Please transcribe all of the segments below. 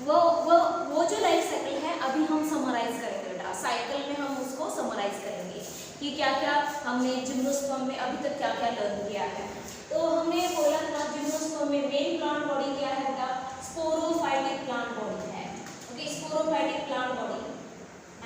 वो जो life cycle है अभी हम समराइज करेंगे बेटा, साइकिल में हम उसको समराइज करेंगे कि क्या क्या हमने जिम्नोस्पर्म में अभी तक क्या क्या लर्न किया है। तो हमने बोला था जिम्नोस्पर्म में मेन प्लांट बॉडी क्या है बेटा, स्पोरोफाइटिक प्लांट बॉडी है। Okay, sporophytic plant body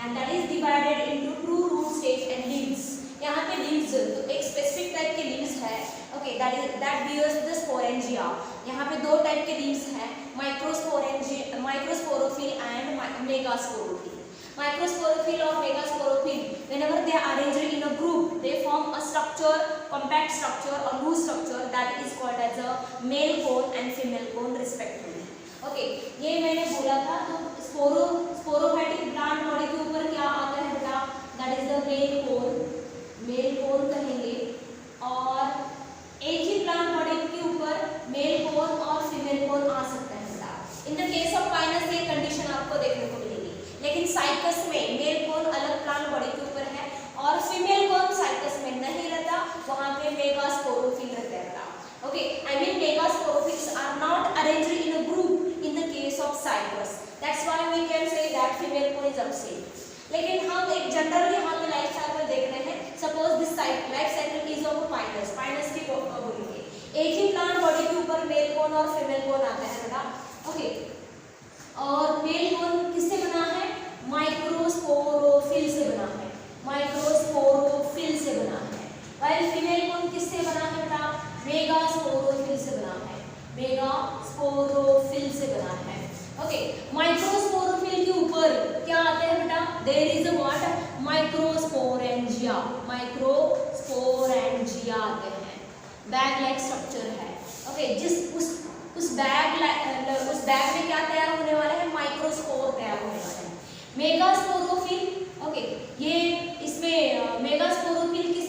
and that is divided into two root stage and leaves. यहाँ पे लीव्स तो एक स्पेसिफिक टाइप के लीव्स है। Okay, that bears the sporangia. यहाँ पे दो टाइप के लीव्स हैं, microsporophyll and megasporophyll. Microsporophyll or megasporophyll, whenever they are arranged in a group, they form a structure, compact structure or loose structure that is called as a male cone and female cone respectively. Okay, ये मैंने बोला था। तो sporophytic plant body के ऊपर क्या आता है बेटा, that is the male cone कहेंगे। और एक ही प्लांट बॉडी के ऊपर मेल कोन और फीमेल कोन आ सकता है बेटा। इन द केस ऑफ पाइनस ये कंडीशन आपको देखने को मिलेगी, लेकिन साइकस में मेल कोन अलग प्लांट बॉडी के ऊपर है और फीमेल कोन साइकस में नहीं रहता, वहां पे मेगास्पोरोफिल रहता है। Okay, I mean megasporophylls are not arranged in a group in the case of Cycas, that's why we can say that female cone is absent. लेकिन हम एक जनरल यहाँ पे लाइफ साइकिल देख रहे हैं। Suppose this life cycle is of Pinus की बोलेंगे, एक ही प्लांट बॉडी के ऊपर मेल कोन और फीमेल कोन आता है बेटा। ओके, और मेल कोन किससे बना है, माइक्रोस्पोरोफिल से बना है, माइक्रोस्पोरोफिल से बना है। वाइल फीमेल कोन किससे बना है बेटा, मेगास्पोरोफिल से बना है, मेगास्पोरोफिल से बना है। ओके, माइक्रोस्पोरोफिल के ऊपर क्या आते हैं बेटा, there is a what, microsporangia, microsporangia आते हैं, बैग लाइक स्ट्रक्चर है। ओके, उस बैग में क्या तैयार होने वाला है, माइक्रोस्पोर तैयार होने वाला है। मेगास्पोरोफिल, ओके, ये इसमें मेगास्पोरोफिल के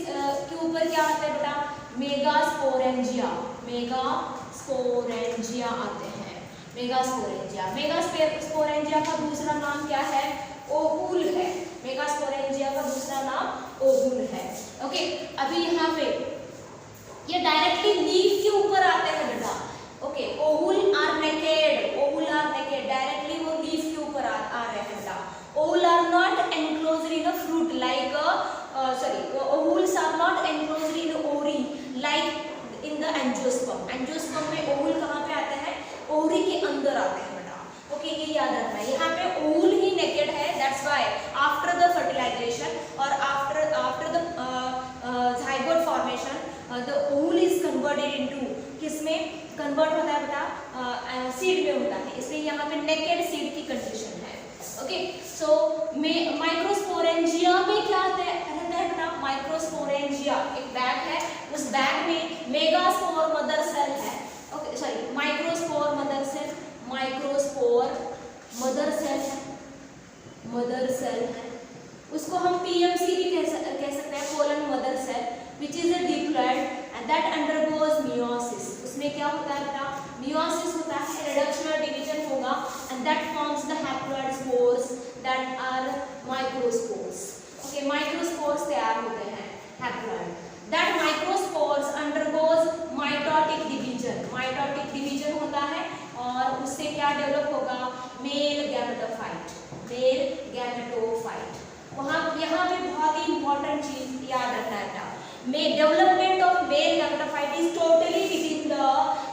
ऊपर क्या आता है बेटा, मेगास्पोरेंजिया, मेगास्पोरेंजिया आते हैं, मेगास्पोरेंजिया। मेगास्पोरेंजिया का दूसरा नाम क्या है, ओहुल है। मेगास्पोरेंजिया का दूसरा नाम ओहुल है। ओके, अभी यहाँ पे ये डायरेक्टली लीफ के ऊपर आते हैं बेटा। Okay, ovule are naked, ovule are naked, directly वो लीफ के ऊपर आ रहे हैं बेटा। Ovule are not enclosed in a fruit like ovules are not enclosed in ovary like in the angiosperm. Angiosperm में ओहुल कहाँ पे आते हैं, ओरी के अंदर आते हैं बेटा। ओके, ये याद रखना है, यहाँ पे ओहुल ही नेकेड है, that's why after the fertilization और after the zygote formation the ovule is converted into, किसमें कन्वर्ट होता है बेटा, सीड में होता है, इसलिए यहाँ पे नेकेड सीड की कंडीशन है। ओके, सो माइक्रोस्पोरेंजिया में क्या रहता है बेटा, माइक्रोस्पोरेंजिया एक बैग है, उस बैग में मेगास्पोर मदर सेल है। Okay, sorry, microspore mother cell, microspore mother cell है, मदर सेल है, उसको हम पीएमसी भी कह सकते हैं, pollen mother cell, which is a diploid and that undergoes meiosis। उसमें क्या होता है बेटा, meiosis होता है, reduction और division होगा and that forms the haploid spores that are microspores। okay, microspores तैयार होते हैं haploid। that microspores undergoes mitotic division। mitotic division होता है और उससे क्या डेवलप होगा, male gametophyte, male gametophyte। वहाँ यहाँ पे बहुत ही इंपॉर्टेंट चीज याद रखना है, development of male gametophyte is totally with in the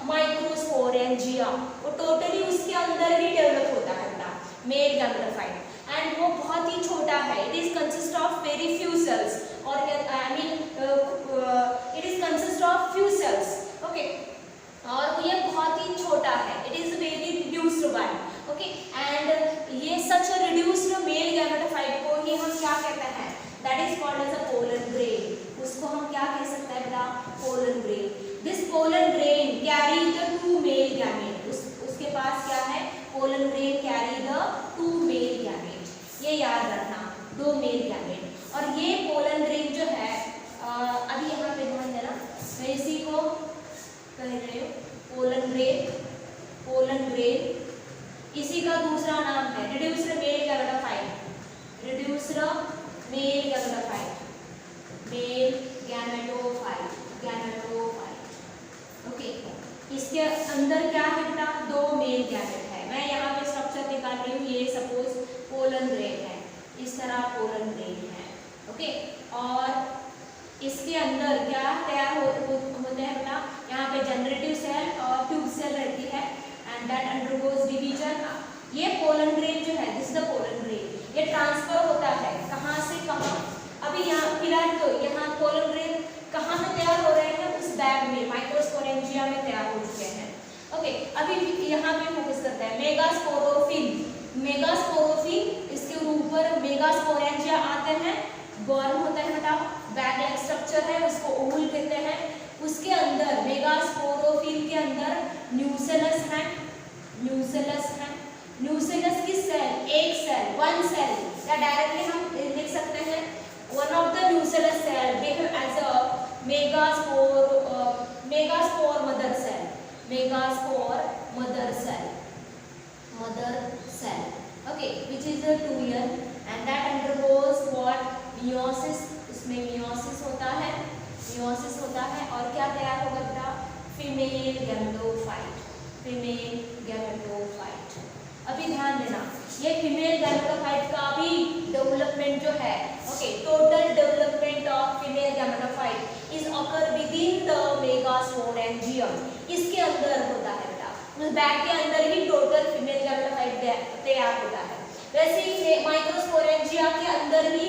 microsporangia. वो टोटली उसके अंदर ही डेवलप होता है बेटा मेल गैमेटोफाइट, एंड वो बहुत ही छोटा है। It is consist of very few cells, और I mean it is consist of few cells. Okay, और ये बहुत ही छोटा है, it is very reduced one. Okay, and ये सच रिड्यूस्ड मेल गैमेटोफाइट को ही हम क्या कहते हैं, that is called as a pollen grain. उसको हम क्या कह सकते हैं बेटा, pollen grain. This pollen grain carry the two male gamete. उसके पास क्या है, pollen grain carry the two male gamete. ये याद रखना, दो मेल गैमेट। और ये पोलन ग्रेन जो है, अभी यहाँ पे ध्यान देना, मैं इसी को कह रही हूँ, पोलन ग्रेन। पोलन ग्रेन इसी का दूसरा नाम है reduced male gametophyte, reduced male gametophyte, male gametophyte, gametophyte. Okay, इसके अंदर क्या है बेटा, दो मेल गैमेट है। मैं यहाँ पे स्ट्रक्चर निकाल रही हूँ, ये सपोज पोलन ग्रेन है, इस तरह पोलन ग्रेन है, ओके। और इसके अंदर क्या तैयार होते हैं बेटा, यहाँ पे जनरेटिव सेल और ट्यूब सेल रहती है एंड दैट अंडरगोज डिवीजन। ये पोलन ग्रेन जो है, this is the pollen grain, ये ट्रांसफर होता है कहाँ से कहाँ। अभी यहाँ फिलहाल तो यहाँ पोलन ग्रेन कहाँ पे तैयार हो रहे हैं, उस बैग में माइक्रोस्पोरेंजिया में तैयार हो चुके हैं, ओके। अभी यहाँ पे फोकस करते हैं मेगास्पोरोफिल। मेगास्पोरोफिल इसके ऊपर मेगास्पोरेंजिया आते हैं, बॉर्न होता है बेटा, बैग लाइक स्ट्रक्चर है, उसको ओवल कहते हैं। उसके अंदर मेगास्पोरोफिल के अंदर न्यूसेलस है, न्यूसेलस है। न्यूसेलस की सेल, एक सेल, वन सेल, या डायरेक्टली हम लिख सकते हैं one of the nucellus cell behave as a megaspore mother cell, megaspore mother cell, okay, which is a 2 year and that undergoes what meiosis, इसमें meiosis होता है, meiosis होता है और क्या तैयार होगा बेटा, फीमेल गैमेटोफाइट, फीमेल गैमेटोफाइट। अभी ध्यान देना, ये फीमेल गैमेटोफाइट का भी डेवलपमेंट जो है, okay, total development of female gametophyte is occur within the megasporangium, इसके अंदर होता है बेटा, उस बैग के अंदर ही टोटल फीमेल गैमेटोफाइट तैयार होता है। वैसे ही माइक्रोस्पोरेंजिया के अंदर ही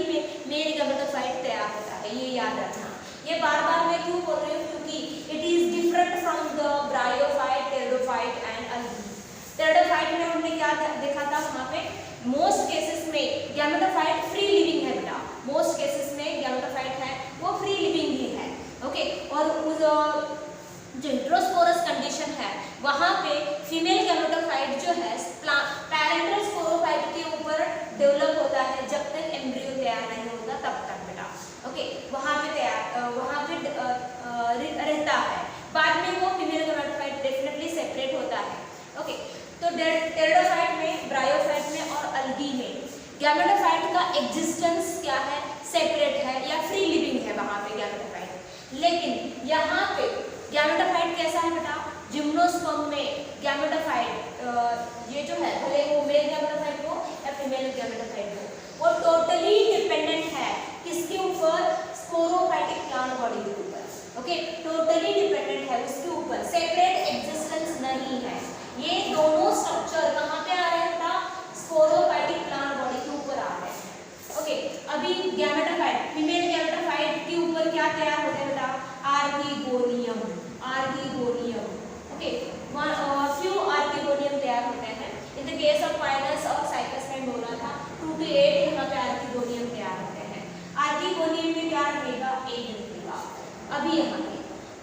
मेल गैमेटोफाइट तैयार होता है, ये याद रखना। ये बार बार मैं क्यों बोल रही हूँ, क्योंकि it is different from the bryophyte, pteridophyte and algae. Pteridophyte में हमने क्या देखा था, वहाँ पे मोस्ट केसेस में गैमेटोफाइट फ्री लिविंग है बेटा, मोस्ट केसेस में गैमेटोफाइट है वो फ्री लिविंग ही है, ओके। और उस जो इंट्रोस्पोरस कंडीशन है वहाँ पे फीमेल गैमेटोफाइट जो है पैरेंटल स्पोरोफाइट के ऊपर डेवलप होता है, जब तक एम्ब्रियो तैयार नहीं होता तब तक बेटा, ओके। वहाँ पे रहता है, बाद में वो फीमेल गैमेटोफाइट डेफिनेटली सेपरेट होता है, ओके। तो टेरिडोफाइट में, ब्रायोफाइट में और अलगी में गैमेटोफाइट का एग्जिस्टेंस क्या है, सेपरेट है या फ्री लिविंग है वहाँ पे गैमेटोफाइट। लेकिन यहाँ पे गैमेटोफाइट कैसा है बेटा, जिम्नोस्पर्म में गैमेटोफाइट ये जो है, भले वो मेल गैमेटोफाइट हो या फीमेल गैमेटोफाइट हो, वो टोटली डिपेंडेंट है किसके ऊपर, स्पोरोफाइटिक प्लांट बॉडी के ऊपर, ओके, टोटली डिपेंडेंट है उसके ऊपर, सेपरेट एग्जिस्टेंस नहीं है। ये दोनों स्ट्रक्चर कहाँ पे आ रहे हैं बेटा, स्पोरोफाइटिक प्लांट बॉडी के ऊपर आ रहे हैं, ओके। अभी गैमेटोफाइट, फीमेल गैमेटोफाइट के ऊपर क्या तैयार होते हैं बेटा, archegonium, archegonium, okay. Few archegonium तैयार होते हैं। इन द केस ऑफ पाइनस और साइकस में बोला था 2 to 8 यहाँ पे आर्किगोनियम तैयार होते हैं। आर्किगोनियम में क्या रहेगा, 8 रहेगा। अभी यहाँ पे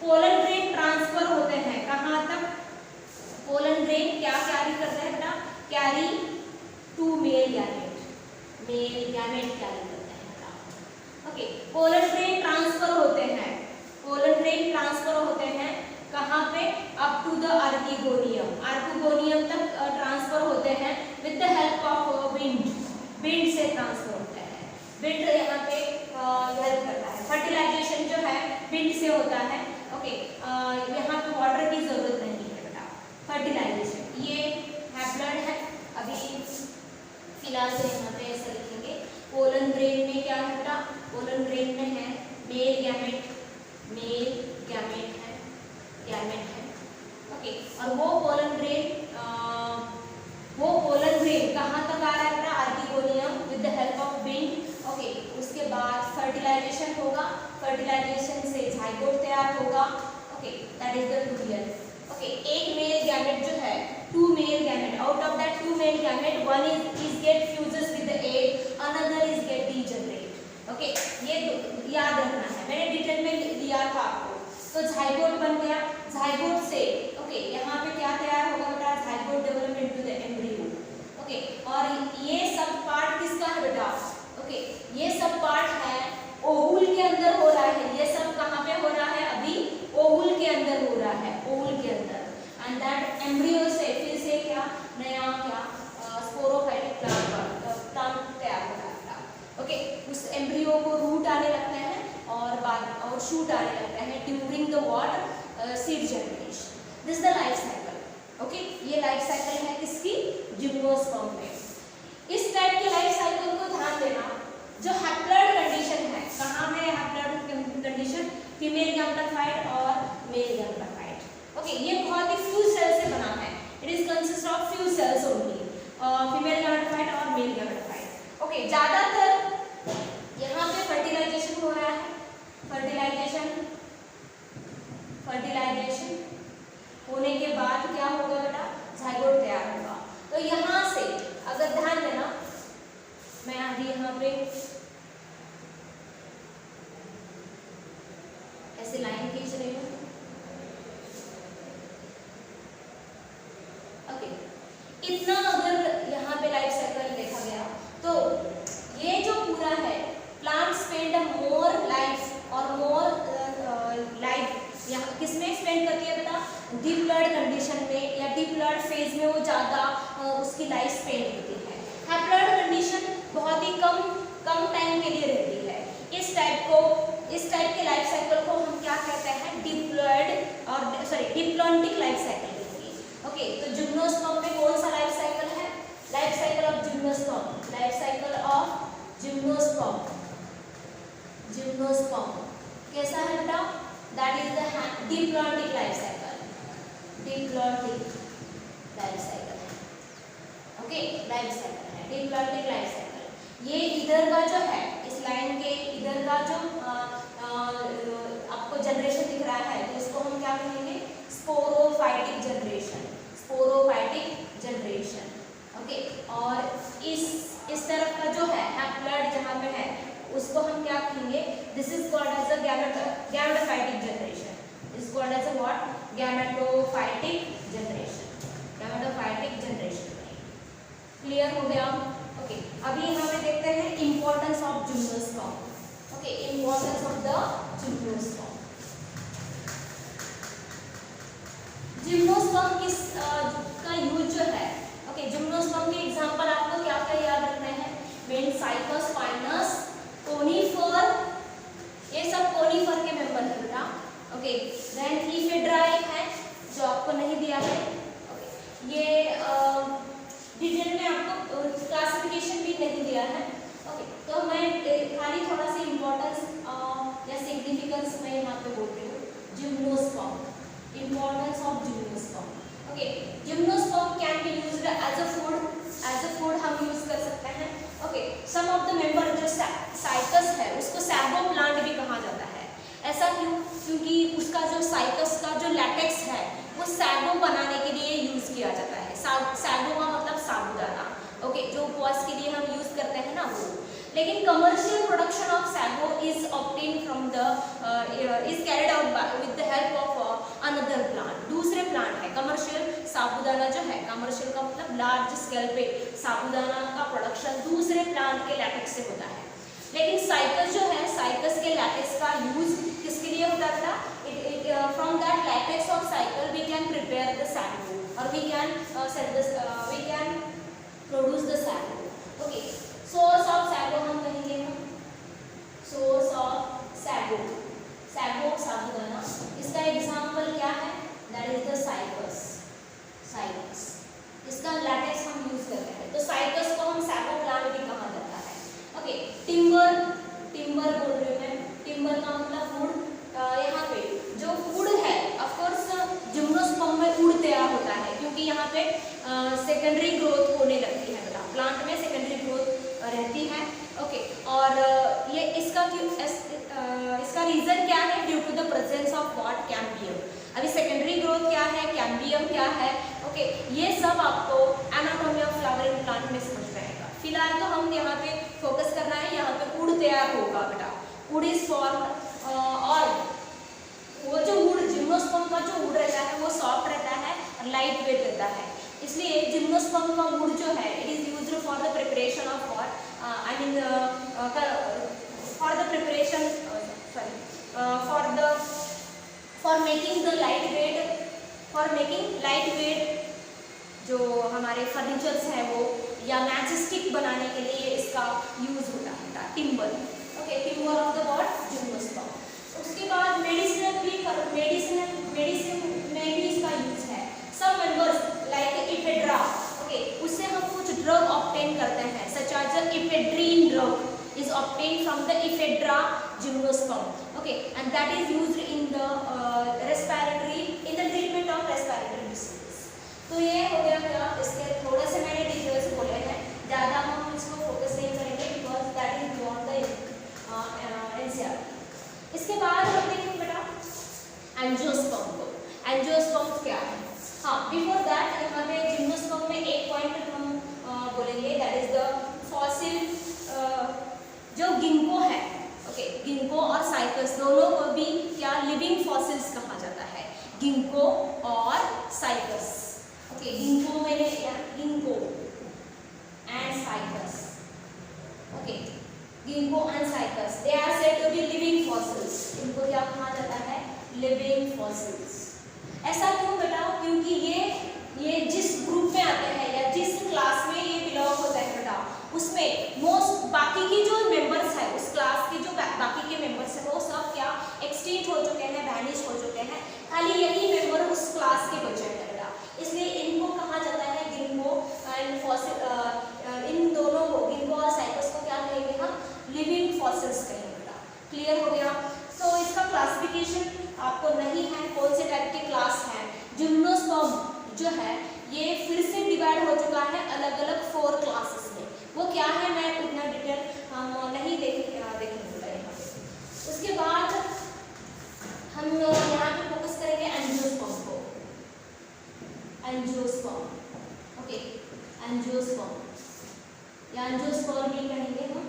पोलन ग्रेन ट्रांसफर होते हैं कहाँ तक, पोलन ग्रेन क्या कैरी करते हैं बेटा, carry 2 male gamete, male gamete carry करते हैं बेटा, ओके। पोलन ग्रेन ट्रांसफर होते हैं, पोलन ग्रेन ट्रांसफर होते हैं कहाँ पे, up to the archegonium, archegonium तक ट्रांसफर होते हैं with the help of wind, wind से ट्रांसफर होते हैं। विंड यहाँ पे हेल्प करता है, फर्टिलाइजेशन जो है विंड से होता है, ओके। यहाँ पे वाटर की जरूरत नहीं है बेटा, फर्टिलाइजेशन ये हैप्लॉइड है। अभी फिलहाल तो यहाँ पे ऐसा लिखेंगे, पोलन ग्रेन में क्या है बेटा, पोलन ग्रेन में है मेल गैमेट, मेल गैमेट है, गैमेट है, ओके। और वो पोलन ग्रेन कहाँ तक आ रहा है बेटा, archegonium with the help of wind, okay. उसके बाद फर्टिलाइजेशन होगा, फर्टिलाइजेशन से जाइगोट तैयार होगा, okay, that is the 2 year, okay. एक मेल गैमेट जो है, 2 male gamete, out of that 2 male gamete, one is get fuses with the egg, another is get degenerate, okay. ये याद रखना है, मैंने डिटेल में दिया था आपको। तो जाइगोट बन गया, जाइगोट से, ओके, यहाँ पे क्या तैयार होगा बेटा, zygote develop into the embryo, okay. और ये सब पार्ट किसका है बेटा, ओके, ये सब पार्ट है ओवुल के अंदर हो रहा है, ये सब कहाँ पे हो रहा है, अभी ओवुल के अंदर हो रहा है, ओवुल के अंदर। एंड दैट एम्ब्रियो से फिर से क्या नया क्या स्पोरोफाइटिक प्लांट तैयार हो रहा है, ओके। उस एम्ब्रियो को रूट आने लगते हैं और शूट आने लगता है during the what, seed generation. This the life cycle, okay. ये लाइफ साइकिल है किसकी, जिम्नोस्पर्म में। फीमेल गैमेटोफाइट और मेल गैमेटोफाइट। ओके, ये बहुत ही फ्यू सेल से बना है, it is consist of few sales only, female gametophyte और मेल गैमेटोफाइट। ओके, ज्यादातर यहाँ पे फर्टिलाइजेशन हो रहा है, फर्टिलाइजेशन होने के बाद क्या होगा बेटा, जाइगोट तैयार होगा। तो यहाँ से अगर ध्यान देना, मैं अभी यहाँ पे ऐसे लाइन खींच रही हूँ। ओके, इतना अगर यहाँ पे लाइफ साइकिल देखा गया तो ये जो पूरा है, प्लांट स्पेंड मोर लाइफ और मोर लाइफ यहाँ किसमें स्पेंड करती है बेटा, डिप्लॉयड कंडीशन में या डिप्लॉयड फेज में वो ज़्यादा उसकी लाइफ स्पेंड होती है। हैप्लॉयड कंडीशन बहुत ही कम टाइम के लिए रहती है। इस टाइप के लाइफ साइकिल को हम क्या कहते हैं, डिप्लॉयड और डिप्लॉन्टिक लाइफ साइकिल कहते हैं। ओके, तो जिम्नोस्पर्म में कौन सा लाइफ साइकिल है, life cycle of gymnosperm, life cycle of gymnosperm कैसा है बेटा, that is the diplontic life cycle, diplontic life cycle है। ओके, लाइफ साइकिल है डिप्लॉन्टिक लाइफ साइकिल। ये इधर का जो है, इस लाइन के इधर का जो आपको जनरेशन दिख रहा है, तो इसको हम क्या कहेंगे, sporophytic generation, sporophytic generation. Okay, और इस तरफ का जो है हैप्लॉयड जहाँ पे है, उसको हम क्या कहेंगे, this is called as a gametophytic generation, is called as a what, gametophytic generation, gametophytic generation. Clear हो गया। ओके, अभी यहाँ पे देखते हैं importance of gymnosperm. Okay, importance of the gymnosperm. Gymnosperm किस का यूज जो है, ओके, जिम्नोस्पर्म के एग्जांपल आपको क्या क्या याद रखना है, मेनसाइकस, पाइनस, कोनिफर, ये सब कोनिफर के मेंबर है बेटा। ओके, देन इफेड्रा है जो आपको नहीं दिया है। ओके, ये डिटेल में आपको क्लासिफिकेशन भी नहीं दिया है। ओके, तो मैं खाली थोड़ा सा इम्पोर्टेंस या सिग्निफिकेंस मैं यहाँ पे बोल रही हूँ। Gymnosperm, importance of gymnosperm. Okay, gymnosperm can be used as a food हम यूज कर सकते हैं। Okay, some of the member जो साइकस है उसको सैगो प्लांट भी कहा जाता है। ऐसा क्यों, क्योंकि उसका जो साइकस का जो लैटेक्स है वो सैगो बनाने के लिए यूज किया जाता है। सैगो का मतलब साबूदाना। ओके, जो उपवास के लिए हम यूज करते हैं ना वो। लेकिन commercial production of sago is obtain from the is carried out with the help of another plant, दूसरे प्लांट है। कमर्शियल साबूदाना जो है, कमर्शियल का मतलब लार्ज स्केल पे साबूदाना का प्रोडक्शन दूसरे प्लांट के लैटेक्स से होता है। लेकिन साइकस जो है, साइकस के लैटेक्स का यूज किसके लिए होता था, from that latex of cycas we can prepare the sago और we can produce the sago. Okay, source of sago हम कहेंगे हम, source of sago, साबूदाना। इसका एग्जाम्पल क्या है, that is the साइकस। इसका लैटेक्स हम यूज करते हैं, तो साइकस को हम सैगो प्लांट भी कहा जाता है। ओके, टिम्बर बोल रही हूँ मैं, टिम्बर का मतलब वुड। यहाँ पे जो वुड है, ऑफकोर्स जिम्नोस्पर्म में वुड तैयार होता है, क्योंकि यहाँ पे सेकेंडरी ग्रोथ होने लगती है बेटा, प्लांट में सेकेंडरी ग्रोथ रहती है। ओके, और ये इसका रीजन क्या है, due to the presence of what, cambium. अभी सेकेंडरी ग्रोथ क्या है, कैम्बियम क्या है। ओके, ये सब आपको एनाटॉमी ऑफ फ्लावरिंग प्लांट में समझ में आएगा। फिलहाल तो हम यहाँ पे फोकस करना है, यहाँ पे वुड तैयार होगा बेटा, वुड इज फॉर्म। और वो जो वुड, जिम्नोस्पर्म का जो वुड रहता है वो सॉफ्ट रहता है और लाइट वेट रहता है, इसलिए जिम्नोस्पर्म का वुड जो है it is used for the preparation of what, I mean for the preparation, for making the light weight, जो हमारे फर्नीचर्स हैं वो, या मैचस्टिक बनाने के लिए इसका यूज होता है timber. Okay, timber of the what, gymnosperm. उसके बाद मेडिसिन में भी इसका यूज है। सब मेंबर्स लाइक इफेड्रा, ओके, उससे हम कुछ ड्रग ऑब्टेन करते हैं, such as ephedrine drug is obtain from the ephedra gymnosperm. Okay, and that is used in in the respiratory, in the treatment of respiratory disease. तो ये हो गया क्या, इसके थोड़े से मैंने डिटेल्स बोले हैं, ज़्यादा हम इसको फोकस नहीं करेंगे because that is beyond the NCER. इसके बाद हम देखेंगे बेटा एंजियोस्पर्म को। एंजियोस्पर्म क्या है? हाँ, बिफोर दैट यहाँ पे जिम्नोस्पर्म में एक पॉइंट हम बोलेंगे, दैट इज द फॉसिल जो गिंको है। ओके, गिंको और साइकस दोनों को भी क्या लिविंग फॉसिल्स कहा जाता है, गिंको और साइकस। ओके, गिंको मैंने ginkgo and cycas. Okay, ginkgo and cycas they are said to be living fossils. इनको क्या कहा जाता है? Living fossils. ऐसा क्यों बेटा? क्योंकि ये जिस ग्रुप में आते हैं या जिस क्लास में ये बिलोंग होता है बेटा, उसमें मोस्ट बाकी की जो मेंबर्स है, उस क्लास के जो बाकी के मेंबर्स है वो सब क्या एक्सटिंक्ट हो चुके हैं, वैनिश हो चुके हैं, खाली यही मेंबर उस क्लास के बचे हैं बेटा। इसलिए इनको कहा जाता है गिंको एंड फॉसिल। इन दोनों को, गिंको और साइकस को क्या कहेंगे हम? लिविंग फॉसिल्स कहेंगे बेटा। क्लियर हो गया? तो इसका क्लासिफिकेशन आपको नहीं है, कौन से टाइप के क्लास है। जिम्नोस्पर्म जो है ये फिर से डिवाइड हो चुका है अलग अलग 4 क्लासेस में। वो क्या है मैं उतना डिटेल हम नहीं देखेंगे यहाँ पे। उसके बाद हम यहाँ पे फोकस करेंगे एंजियोस्पर्म को। एंजियोस्पर्म, ओके, एंजियोस्पर्म या एंजियोस्पर्म भी कहेंगे हम।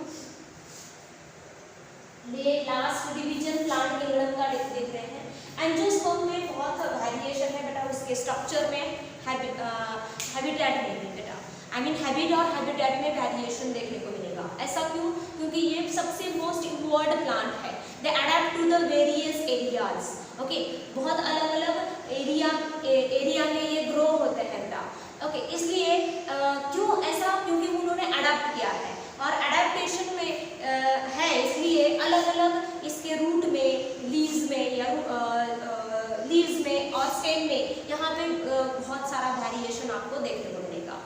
ये लास्ट डिवीजन प्लांट किंगडम का देख रहे हैं। एंजियोस्पर्म में बहुत वेरिएशन है बेटा, उसके स्ट्रक्चर में, हैबिटेट में भी बेटा, आई मीन हैबिट और हैबिटेट में वेरिएशन देखने को मिलेगा। ऐसा क्यों? क्योंकि ये सबसे मोस्ट इवॉल्व्ड प्लांट है। They adapt to the various areas. Okay, बहुत अलग अलग एरिया में ये ग्रो होते हैं बेटा। ओके, इसलिए क्यों ऐसा? क्योंकि उन्होंने अडेप्ट किया है और अडेप्टेशन में है, इसलिए अलग अलग इसके रूट में, लीव्स में या लीव्स में और स्टेम में यहाँ पे बहुत सारा वेरिएशन आपको देखने को मिलेगा।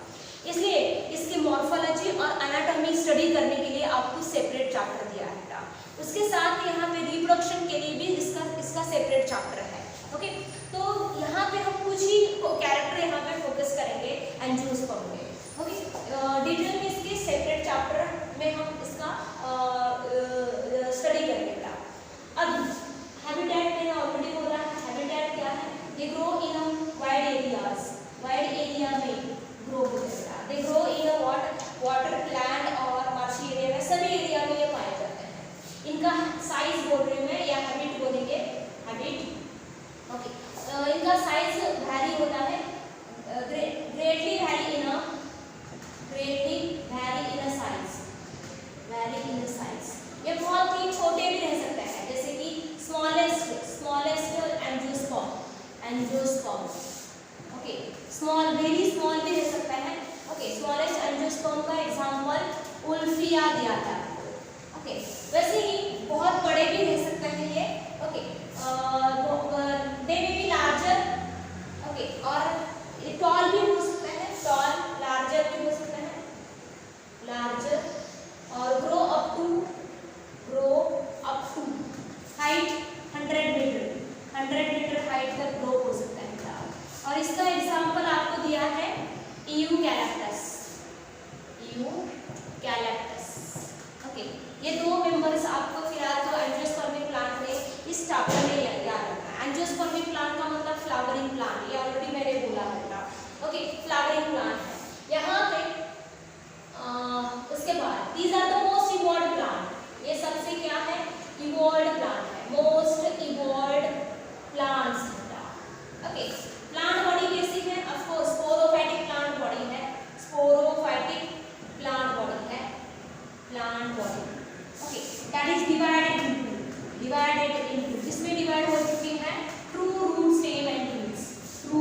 इसलिए इसकी मॉर्फोलॉजी और एनाटॉमी स्टडी करने के लिए आपको सेपरेट चैप्टर दिया है बेटा। उसके साथ यहाँ पे रिप्रोडक्शन के लिए भी इसका सेपरेट चैप्टर है। ओके, तो यहाँ पे हम कुछ ही कैरेक्टर यहाँ पे फोकस करेंगे एंजियोस्पर्म में। ओके, डिटेल में इसके सेपरेट चैप्टर में हम इसका स्टडी करेंगे बेटा। अब हैबिटेट मैंने ऑलरेडी बोला है, हैबिटेट क्या है? They grow in a wide areas, wide area में ग्रो होते हैं बेटा। They grow in a water, land और मार्शी एरिया में, सभी एरिया में ये पाए जाते हैं। इनका साइज बोल रही हूँ मैं, या हैबिट बोलेंगे, हैबिट। ओके, इनका साइज वैरी होता है, greatly vary in a size, vary in a size. ये बहुत ही छोटे भी रह सकते हैं, जैसे कि smallest angiosperm. Okay, small, very small भी रह सकता है। ओके, स्मॉलेस्ट एंजियोस्पर्म का एग्जांपल उल्फिया दिया था। ओके, वैसे ही बहुत बड़े भी रह सकते हैं ये। Okay, they may be larger. Okay, और टॉल भी हो सकता है, टॉल, लार्जर भी हो सकता है, लार्जर, और grow up to height 100 metre height तक ग्रो हो सकता है बेटा। और इसका एग्जांपल आपको दिया है यूकैलिप्टस। ओके, ये 2 मेंबर्स आपको फिलहाल तो एंजियोस्पर्मिक प्लांट में इस चैप्टर में याद रखना है। एंजियोस्पर्मिक प्लांट का मतलब फ्लावरिंग प्लांट, ये ऑलरेडी मैंने बोला है बेटा। ओके, फ्लावरिंग प्लांट है यहाँ पे। उसके बाद these are the most evolved plant. ये सबसे क्या है? इवॉल्व्ड प्लांट है, मोस्ट इवॉल्व्ड प्लांट्स बेटा। ओके, प्लांट बॉडी कैसी है? Of course sporophytic plant body है, स्पोरोफाइटिक प्लांट बॉडी है, plant body. Okay, that is divided into, जिसमें डिवाइड हो चुकी है true root, stem and leaves. True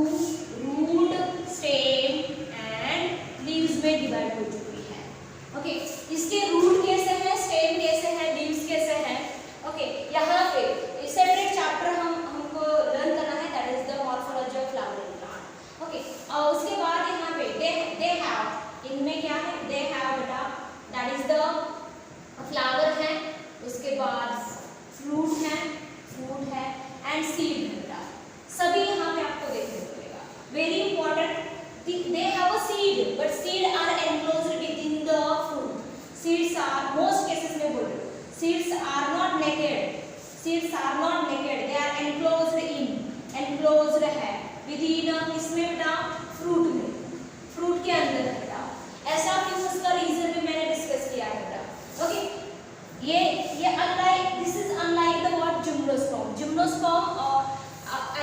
root, stem and leaves में डिवाइड हो चुकी है। ओके, इसके रूट कैसे हैं, स्टेम कैसे हैं, लीव्स कैसे हैं? ओके, यहाँ पे सेपरेट चैप्टर हमको लर्न करना है, that is the morphology of flowering plant. Okay, और उसके बाद यहाँ पे दे हैव, इनमें क्या है? दे हैव बेटा, दैट इज द फ्लावर है, उसके बाद फ्रूट है एंड सीड है बेटा, सभी यहाँ पे आपको देखने को मिलेगा। Very important, they have a seed but seed are enclosed within the fruit. Seeds are, most cases में बोल रही हूँ, seeds are not naked, seeds are not naked, they are enclosed in, enclosed है within, इसमें बेटा fruit में, fruit के अंदर है बेटा। ऐसा क्यों, उसका रीजन भी मैंने डिस्कस किया है बेटा। ओके, ये unlike, this is unlike the what gymnosperm, gymnosperm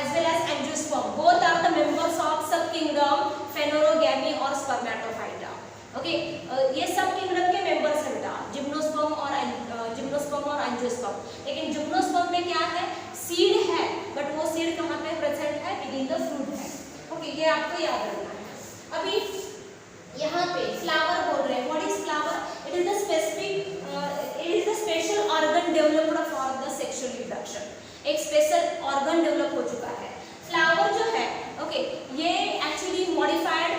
as well as angiosperm, both are the members of subkingdom phanerogamy और spermatophyta। ओके, ये सब किंगडम के मेंबर्स हैं बेटा, जिम्नोस्पर्म और एंजियोस्पर्म। लेकिन जिम्नोस्पर्म में क्या है, सीड है, बट वो सीड कहाँ पे प्रेजेंट है, विद इन द फ्रूट है। ओके, ये आपको याद रखना है। अभी यहाँ पे फ्लावर बोल रहे हैं, what is flower, it is the specific, it is the special organ developed for the sexual reproduction, एक स्पेशल ऑर्गन डेवलप हो चुका है। फ्लावर जो है, ओके, ये एक्चुअली मॉडिफाइड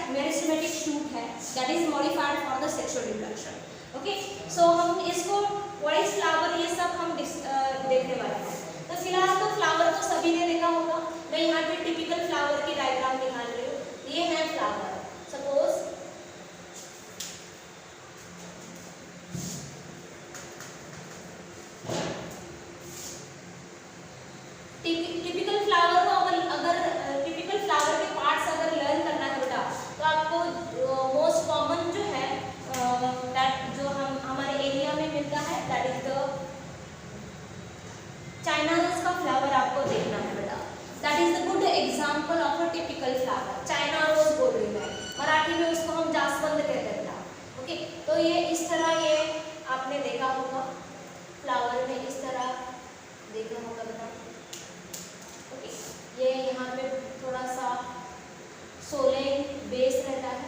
मेरिस्टेमेटिक शूट है, that is modified for the sexual reproduction. Okay, so हम इसको व्हाट इज फ्लावर, ये सब हम देखने वाले हैं। तो फिलहाल तो फ्लावर तो सभी ने देखा होगा, मैं यहाँ पे टिपिकल फ्लावर की डायग्राम निकाल रही हूँ। ये है फ्लावर, सपोज टिपिकल फ्लावर को अगर टिपिकल फ्लावर के पार्ट्स अगर लर्न करना है बेटा, तो आपको मोस्ट कॉमन जो है दैट जो हम हमारे एरिया में मिलता है, that is the China rose का फ्लावर आपको देखना है बेटा। That is the good example of a typical flower. China rose बोल रही है, मराठी में उसको हम जासवंद कहते हैं बेटा। ओके, तो ये इस तरह, ये आपने देखा होगा फ्लावर में, इस तरह देखा होगा बेटा। ओके, ये यहाँ पे थोड़ा सा सोलेन बेस रहता है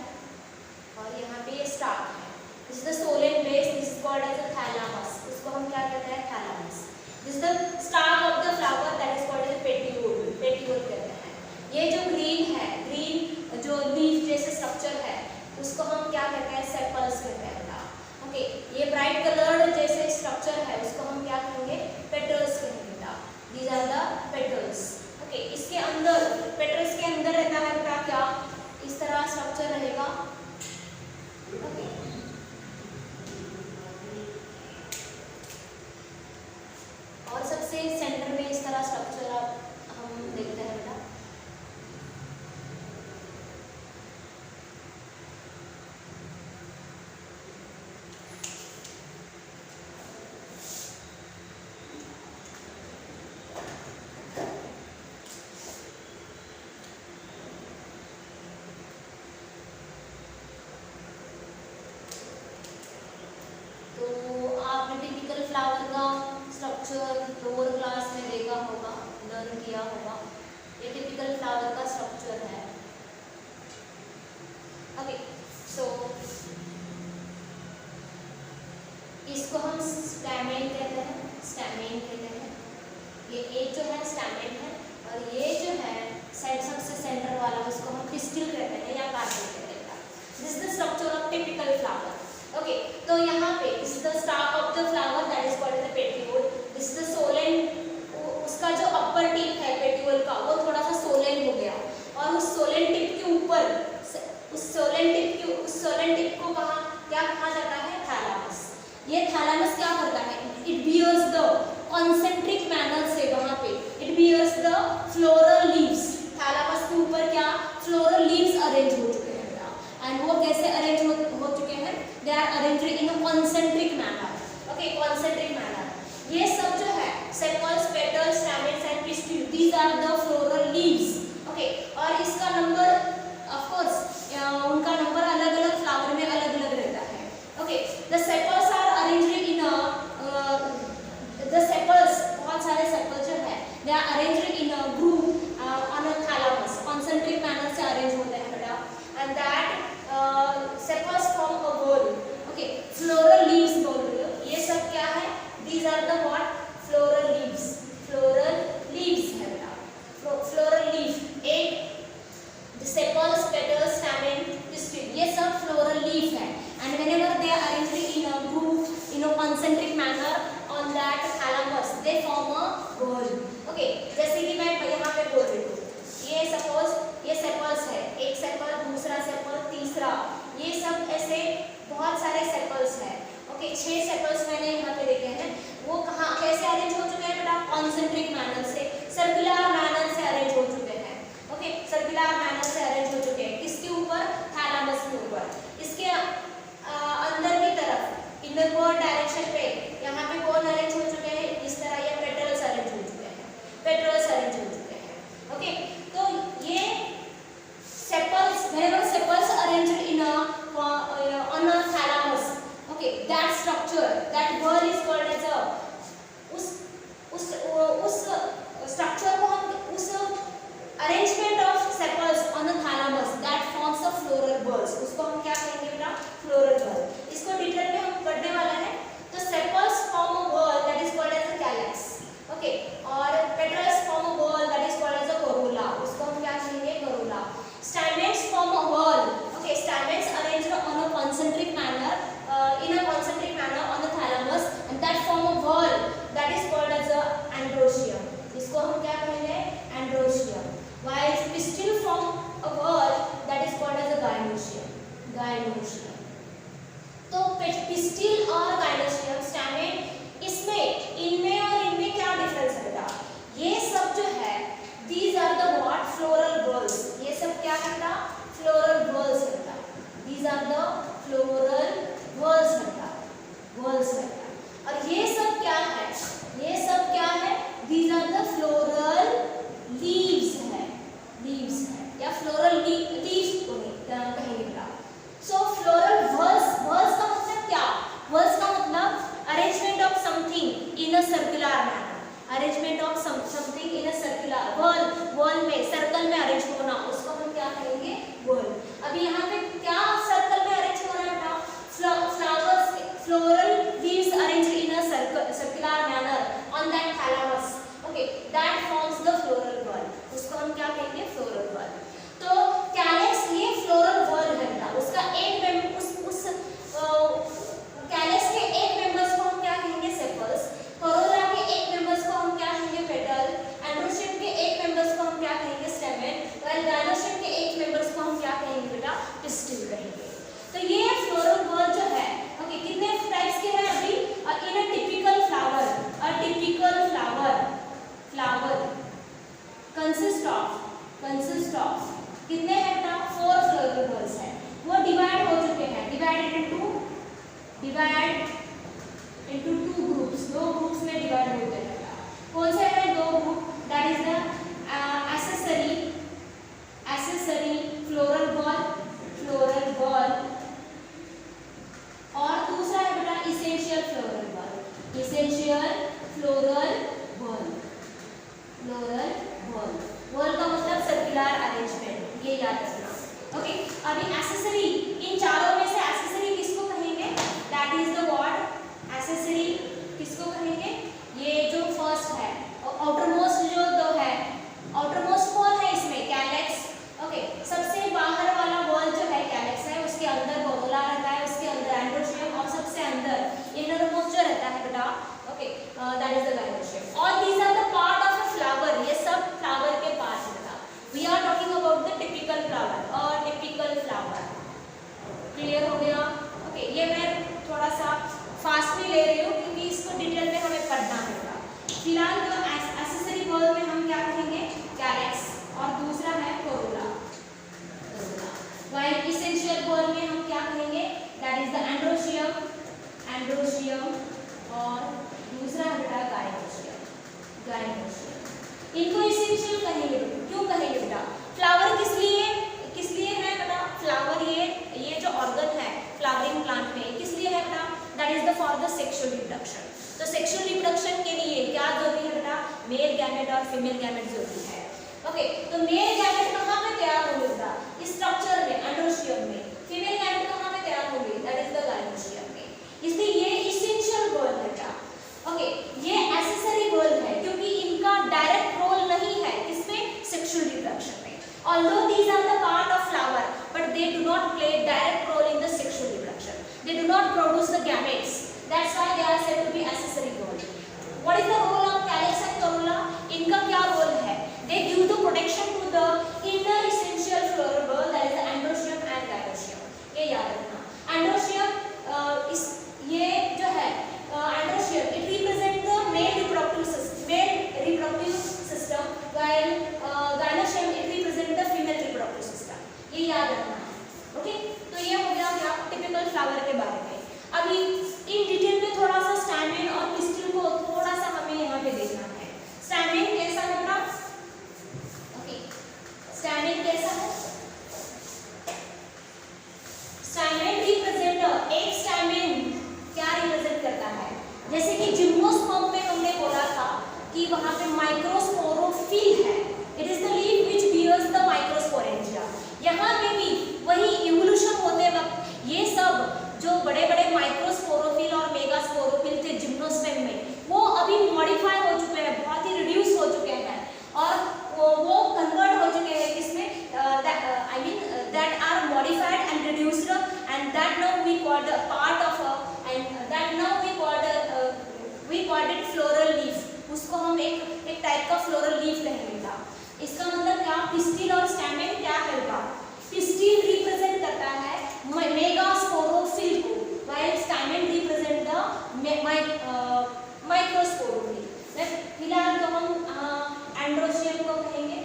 और यहाँ पे ये स्टार्ट है। This is the swollen base, this is called as a thalamus, इसको हम क्या कहते हैं, thalamus. This is the start of the flower, that is called as petiole, petiole कहते हैं। ये जो ग्रीन है, ग्रीन जो लीफ जैसे स्ट्रक्चर है, उसको हम क्या कहते हैं, सेपल्स कहते हैं बेटा। ओके, ये ब्राइट कलर्ड जैसे स्ट्रक्चर है, उसको हम क्या कहेंगे, पेटल्स कहेंगे बेटा। These are the petals. Okay, इसके अंदर, पेटल्स के अंदर रहता है बेटा क्या, इस तरह स्ट्रक्चर रहेगा। ओके, और सबसे सेंटर में इस तरह स्ट्रक्चर हम देखते हैं बेटा। लोअर क्लास में देखा होगा, लर्न किया होगा। ये टिपिकल फ्लावर का स्ट्रक्चर है। ओके, सो इसको हम स्टैमेन कहते हैं, स्टैमेन कहते हैं। ये एक जो है स्टैमेन है, और ये जो है सबसे सेंटर वाला, उसको हम पिस्टिल कहते हैं या कार्पेल कहते हैं। This is the structure of typical flower. Okay, तो यहाँ पे this is the start of the flower, that is called the petiole. This is the Solan, उसका जो अपर टिप है पेटियोल का, वो थोड़ा सा सोलेन हो गया, और उस सोलेन टिप के ऊपर, उस सोलेन टिप को क्या कहा जाता है, थैलामस। ये थैलामस क्या करता है, it bears the concentric manner से, वहां पे it bears the floral leaves. Thalamus के ऊपर क्या, फ्लोरल लीव्स अरेंज हो चुके हैं बेटा। एंड वो कैसे अरेंज हो चुके हैं, they are arranged in a concentric manner. Okay, concentric manner. ये सब जो है sepals, petals, stamens and pistil, these are the floral leaves. Okay, और इसका नंबर, ऑफ कोर्स उनका नंबर अलग अलग फ्लावर में अलग अलग रहता है। Okay, the sepals are arranged in the sepals, बहुत सारे सेपल्स जो है, they are arranged in a group on a thalamus, concentric manner से अरेंज होते हैं बेटा। And that sepals form a ball. Okay, floral leaves बोल रहे हो, ये सब क्या है, these are the what, floral leaves, floral leaves है बेटा। floral leaf, एक सारे सेपल्स हैं। ओके 6 सेपल्स मैंने यहाँ पे देखे हैं। वो कहाँ कैसे अरेंज हो चुके हैं बेटा? कॉन्सेंट्रिक मैनर से, सर्कुलर मैनर से अरेंज हो चुके हैं। ओके सर्कुलर मैनर से अरेंज हो चुके हैं। किसके ऊपर? थैलेमस के ऊपर। इसके अंदर की तरफ इनवर्ड डायरेक्शन पे यहाँ पे कौन अरेंज हो चुके हैं? इस तरह ये पेटल्स अरेंज हो चुके हैं, पेटल्स अरेंज हो चुके हैं। ओके तो ये sepals, whenever sepals arranged in a on a thalamus, okay, that structure, that wall is called as a उस structure को हम उस arrangement of sepals on the thalamus that forms a floral bulbs, उसको हम क्या कहेंगे बेटा? floral bulb. इसको डिटेल में हम पढ़ने वाला है। तो sepals form a wall that is called as a calyx, okay, और petals form a wall that is called as a corolla, उसको हम क्या कहेंगे? corolla. Stamens form a wall. Okay, stamens arranged on a concentric manner, in a concentric manner on the thalamus, and that form a wall that is called as a androecium. इसको हम क्या कहेंगे? Androecium. While pistil form a wall that is called as a gynoecium. Gynoecium. तो pistil और gynoecium, stamen, इसमें इनमें और इनमें क्या डिफरेंस है बेटा? ये सब जो है these are the what? Floral whorls. ये सब क्या करता? Floral whorls करता। These are the floral whorls करता, whorls करता। और ये सब क्या है? ये सब क्या है? These are the floral leaves है, leaves है या floral leaves को कहेंगे बेटा। So floral whorls, whorls का मतलब क्या? Whorls का मतलब arrangement of something in a circular manner. Arrangement of something in a circular wall में, सर्कल में अरेंज होना, उसको हम क्या कहेंगे? वॉल। अभी यहाँ पे क्या सर्कल में अरेंज हो रहा है बेटा? Flowers, floral leaves arrange in a circular manner on that thalamus, okay, that forms the floral whorl, उसको हम क्या कहेंगे? Floral whorl. तो कैलेक्स ये फ्लोरल वॉल है बेटा, उसका एक उस कैलेक्स के एक मेंबर्स को हम क्या कहेंगे? सेपल्स। कोरोला के एक मेंबर्स को हम क्या कहेंगे? पेटल। एंड्रोशियम के एक मेंबर्स को हम क्या कहेंगे? स्टेमेन। व्हाइल गाइनोशियम के एक मेंबर्स को हम क्या कहेंगे बेटा? पिस्टिल कहेंगे। तो ये फ्लोरल वॉल जो है, ओके, कितने टाइप्स के हैं अभी? In a typical flower, a typical flower consist of कितने हैं बेटा? 4 फ्लोरल वॉल्स हैं। वो डिवाइड हो चुके हैं, डिवाइड into 2 groups, 2 ग्रुप्स में डिवाइड होते हैं। कौन से हैं 2 group? That is the accessory floral ball और दूसरा है बेटा essential floral ball wall का मतलब सर्कुलर अरेंजमेंट, ये याद रखना। ओके अभी एक्सेसरी, इन चारों में से एक्सेसरी किसको कहेंगे? That is the what? Accessory किसको कहेंगे? ये जो फर्स्ट है, आउटरमोस्ट जो दो है, आउटरमोस्ट कौन है इसमें? कैलेक्स। ओके सबसे बाहर वाला वॉल जो है कैलेक्स है, उसके अंदर कोरोला रहता है, उसके अंदर एंड्रोशियम और सबसे अंदर इनरमोस्ट जो रहता है बेटा, okay that is the gynoecium. और these are the part of a flower, ये सब फ्लावर के पार्ट है बेटा। We are talking about the typical flower और टिपिकल फ्लावर। क्लियर हो गया? ओके ये मैं थोड़ा सा फास्ट में ले रही हूँ क्योंकि इसको डिटेल में हमें पढ़ना होगा। फिलहाल जो एक्सेसरी वॉल में हम क्या कहेंगे? कैलेक्स और दूसरा है कोरोला। व्हाइल इसेंशियल वॉल में हम क्या कहेंगे? दैट इज द एंड्रोशियम और दूसरा है बेटा गाइनोशियम। इनको इसेंशियल कहेंगे। क्यों कहेंगे बेटा? फ्लावर किस लिए है बेटा? फ्लावर ये जो ऑर्गन है फ्लावरिंग प्लांट में किस लिए है बेटा? That is the for the sexual reproduction. तो सेक्सुअल रिप्रोडक्शन के लिए क्या जरूरी है बेटा? मेल गैमेट और फीमेल गैमेट जरूरी है। ओके तो मेल गैमेट कहाँ पे तैयार होंगे बेटा? इस स्ट्रक्चर में, एंड्रोशियम में। फीमेल गैमेट कहाँ पे तैयार होंगे? दैट इज द गाइनोशियम में। इसलिए ये इसेंशियल वॉल है बेटा। ओके ये एसेसरी वॉल है क्योंकि इनका डायरेक्ट रोल नहीं है इसमें, सेक्सुअल रिप्रोडक्शन में। Although these are the part of flower, but they do not play direct role in the sexual reproduction. They do not produce the gametes. That's why they are said to be accessory wall. What is the role of calyx and corolla? इनका क्या role है? They give the protection to the inner essential floral wall, that is the androecium and gynoecium. ये याद रखना। Androecium typical flower के बारे में। अभी इन डिटेल में थोड़ा सा स्टैमेन और पिस्टिल को थोड़ा सा हमें यहाँ पे देखना है। स्टैमेन कैसा होगा? ओके, स्टैमेन कैसा है? स्टैमेन रिप्रेजेंट, एक स्टैमेन क्या रिप्रेजेंट करता है? जैसे कि जिम्नोस्पर्म में हमने बोला था कि वहां पे माइक्रोस्पोरोफिल है, it is the leaf which bears the microsporangia. यहाँ पे भी वही इवोल्यूशन होते वक्त ये सब जो बड़े बड़े माइक्रोस्पोरोफिल और मेगास्पोरोफिल थे जिम्नोस्पर्म में, वो अभी मॉडिफाई हो चुके हैं, बहुत ही रिड्यूस हो चुके हैं और वो कन्वर्ट हो चुके हैं किसमें, I mean that are modified and reduced and that now we called part of and that now we called it floral leaf. उसको हम एक टाइप का फ्लोरल लीफ कहेंगे। इसका मतलब क्या? पिस्टिल और स्टैमेन क्या करेगा? पिस्टिल रिप्रेजेंट करता है मेगास्पोरोफिल को, while stamen represent the microsporophyll. फिलहाल तो हम एंड्रोशियम को कहेंगे।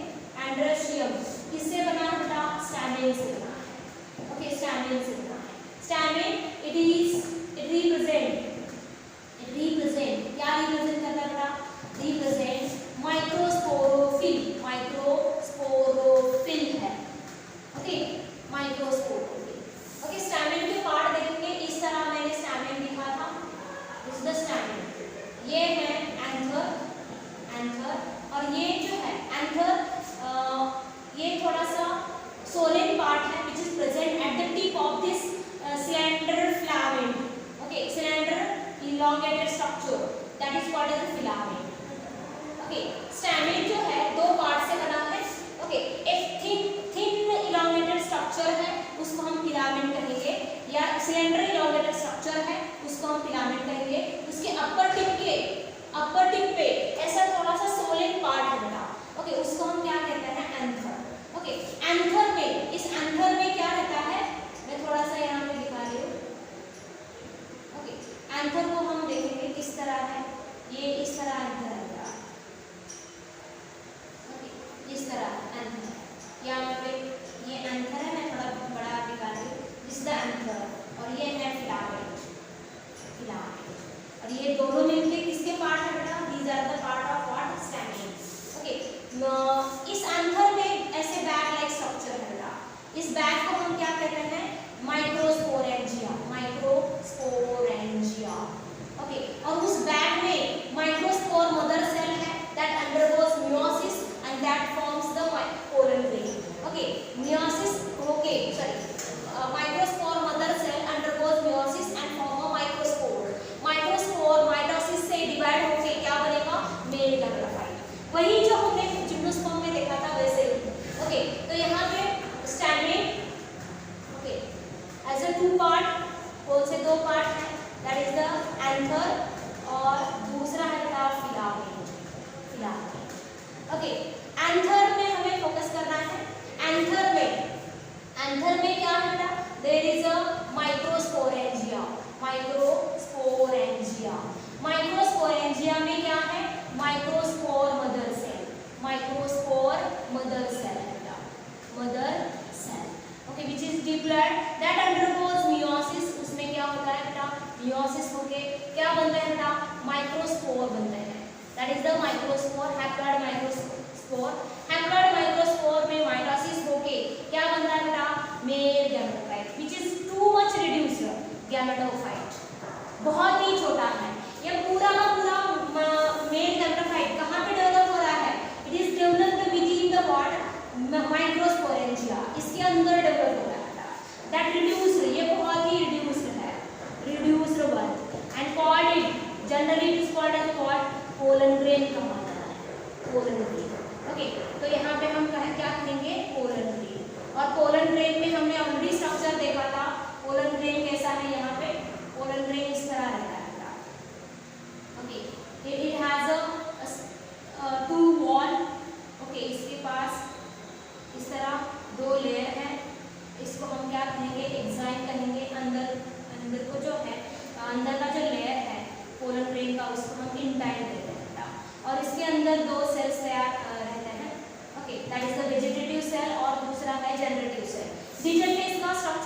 एंड्रोशियम किससे बना होता? स्टैमेन से बना है। ओके, स्टैमेन से बना है। स्टैमेन इट रिप्रेजेंट क्या रिप्रेजेंट करता है? रिप्रेजेंट माइक्रोस्पोरोफिल, माइक्रोस्पोरोफिल है। Okay, microsporophyll. ओके, स्टैमेन के पार्ट देखेंगे इस तरह मैंने स्टैमेन लिखा था, इस द स्टैमेन। ये है एंथर और ये जो है एंथर, ये थोड़ा सा सोलेन पार्ट है which is present at the tip of this cylinder filament. Okay, cylinder elongated structure that is called as a filament. Okay, stamen जो है दो पार्ट से बना है। ओके, एक थिन इलॉन्गेटेड स्ट्रक्चर है, उसको हम फिलामेंट कहेंगे, या सिलेंडर इलॉन्गेटेड स्ट्रक्चर है, उसको हम फिलामेंट कहेंगे। उसके अपर टिप पे ऐसा थोड़ा सा सोलिड पार्ट है बेटा। ओके, उसको हम क्या कहते हैं? एंथर। ओके, एंथर में, इस एंथर में क्या रहता है? मैं थोड़ा सा यहाँ पे दिखा रही हूँ। ओके, एंथर को हम देखेंगे किस तरह है। ये इस तरह एंथर है, इस तरह एंथर। यहाँ पे ये एंथर है, मैं थोड़ा बड़ा दिखा रही हूँ, दिस द एंथर, और ये है फिलामेंट। और ये दोनों मिलके किसके पार्ट है बेटा? These are the part of what? Stamen. Okay, इस एंथर में ऐसे बैग लाइक स्ट्रक्चर है बेटा। इस बैग को हम क्या कहते हैं? Microsporangia, microsporangia. ओके, और उस बैग में माइक्रोस्पोर मदर सेल है that undergoes meiosis and that forms the pollen grain. Okay, meiosis. Okay, sorry. Microspore mother cell undergoes meiosis and form a microspore. Microspore mitosis से divide होके क्या बनेगा? Male gametophyte. वही जो हमने gymnosperm में देखा था वैसे ही। Okay, तो यहाँ पे stamen, okay, as a two part, कौन से दो पार्ट हैं? That is the anther और दूसरा है बेटा फिलामेंट। ओके, एंथर में हमें फोकस करना है। एंथर में क्या है बेटा? There is a microsporangia. Microsporangia में क्या है? माइक्रोस्पोर मदर सेल है बेटा, mother cell. Okay, which is diploid that undergoes meiosis. उसमें क्या होता है बेटा? मेयोसिस होके क्या बनता है बेटा? माइक्रोस्पोर बनते हैं। That is the microspore, haploid microspore. Haploid microspore में mitosis होके क्या बनता है बेटा? Male gametophyte, which is too much reduced gametophyte, बहुत ही छोटा है। ये पूरा का पूरा male gametophyte कहाँ पे डेवलप हो रहा है? It is developed within the what? Microsporangia, इसके अंदर डेवलप हो रहा है। That reduced, ये बहुत ही reduced है, reduced one, and called it, generally it is called as what? Pollen grain कहा जाता है, पोलन ग्रेन। ओके, तो यहाँ पे हम क्या कहेंगे? Pollen grain. और पोलन ग्रेन में हमने ऑलरेडी स्ट्रक्चर देखा था। पोलन ग्रेन कैसा है? यहाँ पे पोलन ग्रेन इस तरह रहता है। Okay, it has a two wall. Okay, इसके पास इस तरह दो लेयर है। इसको हम क्या कहेंगे? एक्साइन कहेंगे। अंदर को जो है, अंदर का जो लेयर है पोलन ग्रेन का, उसको हम इंटाइन कहते हैं। और इसके अंदर दो सेल्स तैयार रहते हैं। Okay, that is the vegetative cell और दूसरा है जनरेटिव सेल। डिटेल में इसका स्ट्रक्चर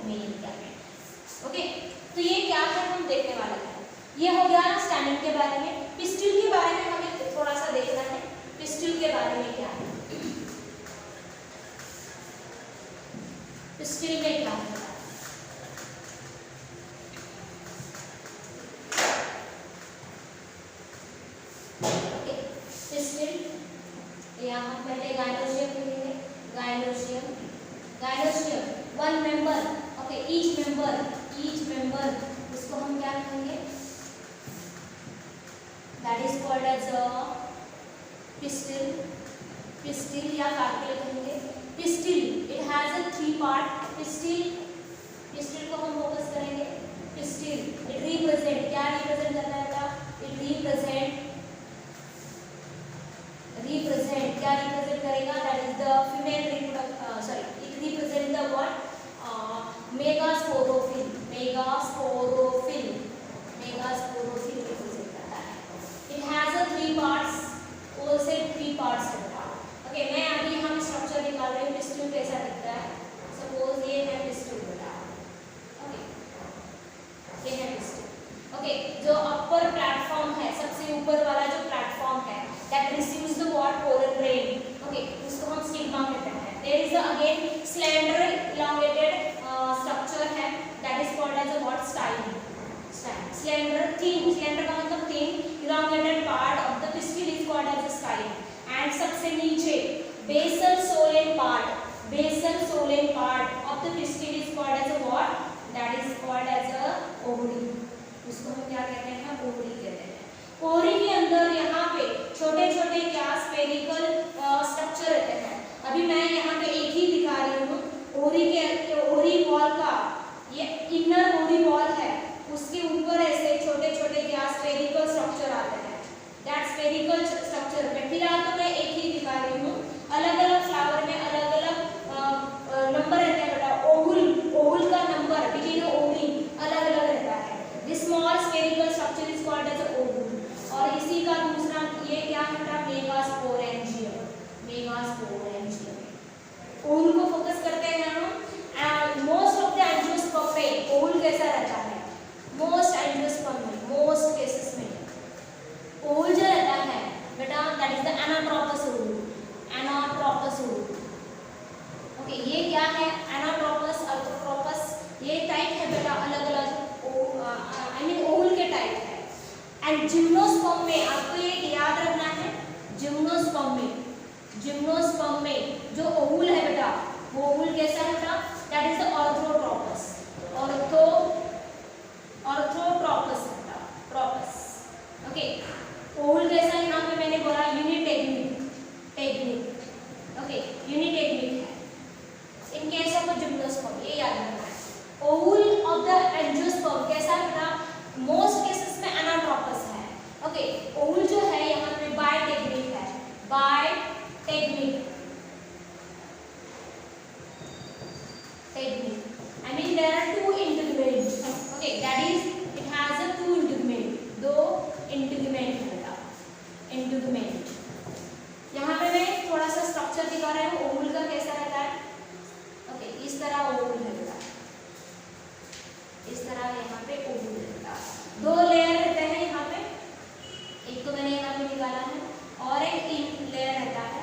मेल गैमेट। ओके, तो ये क्या है हम देखने वाले हैं। ये हो गया स्टैमेन के बारे में। पिस्टिल के बारे में हमें थोड़ा सा देखना है। पिस्टिल के बारे में क्या है, पिस्टिल में क्या है। यहाँ पहले गायनोसियम लिखेंगे, gynoecium, gynoecium one member, okay, each member, उसको हम क्या कहेंगे, that is called as a pistil, pistil या कार्पेल कहेंगे। Pistil it has a 3 part. Pistil को हम फोकस करेंगे। पिस्टिल इट रिप्रेजेंट, क्या रिप्रेजेंट करता है बेटा, इट रिप्रेजेंट क्या रिप्रेजेंट करेगा, that is the female sorry, it represent the what, megasporophyll, megasporophyll represent करता है। It has a 3 parts, all से 3 पार्ट्स है। ओके, मैं अभी यहाँ पे स्ट्रक्चर निकाल रही हूँ। पिस्टिल कैसा दिखता है, सपोज ये है पिस्टिल बेटा, ओके, ये है पिस्टिल। ओके, जो अपर प्लेटफॉर्म है, सबसे ऊपर वाला जो प्लेटफॉर्म है, that receives the what, pollen grain, okay, उसको हम स्टिग्मा कहते हैं। there is again slender elongated structure है, that is called as a what, style, slender का मतलब thin, elongated part of the pistil is called as a style, and सबसे नीचे basal solen part of the pistil is called as a what, that is called as a ovary, उसको हम क्या कहते हैं, ovary कहते हैं। ओवरी के अंदर यहाँ पे छोटे छोटे क्या स्फेरिकल स्ट्रक्चर रहते हैं। अभी मैं यहाँ पे एक ही दिखा रही हूँ। ओवरी वॉल का ये इनर ओवरी वॉल है, उसके ऊपर ऐसे छोटे छोटे क्या स्फेरिकल स्ट्रक्चर आते हैं। दैट स्फेरिकल स्ट्रक्चर में फिलहाल तो मैं एक ही दिखा रही हूँ। अलग अलग फ्लावर में अलग अलग नंबर रहते हैं बेटा। ओवुल का नंबर बिगिन ओवरी अलग अलग रहता है। This small spherical structure is called as ovule. और इसी का दूसरा ये क्या है, मेगास्पोरेंजियम। ओवुल को फोकस करते हैं हम। मोस्ट ऑफ द एंजियोस्पर्म में ओवुल कैसा रहता है, मोस्ट एंजियोस्पर्म में, मोस्ट केसेस में ओवुल जो रहता है बेटा, that is the anatropous ovule. Okay, ये क्या है, एनाट्रोपस, अर्थोट्रोपस, ये टाइप है बेटा, अलग अलग आई मीन ओवुल के टाइप है। एंड जिम्नोस्पर्म में आपको ये याद रखना है, जिम्नोस्पर्म में जो ओवुल है बेटा, वो ओवुल कैसा है बेटा, that is the orthotropous, okay. Ovule कैसा है, यहाँ पे मैंने बोला यूनिटेग्मिक, ओके, यूनिटेग्मिक है इन केस ऑफ जिम्नोस्पर्म, ये याद रखना है। ओवुल ऑफ द एंजियोस्पर्म कैसा है बेटा, मोस्ट केसेस में एनाट्रोपस है। ओके, ओवुल जो है यहाँ पे बायटेग्मिक है, I mean there are 2 integument, okay, that is it has a 2 integument, 2 integument है बेटा, integument। यहाँ पे मैं थोड़ा सा स्ट्रक्चर दिखा रहा हूँ ओवुल का कैसा रहता है। ओके, इस तरह ओवुल है बेटा, इस तरह यहाँ पे ओवुल रहता है। 2 लेयर रहते हैं यहाँ पे, एक तो मैंने यहाँ पे निकाला है, और एक लेयर रहता है,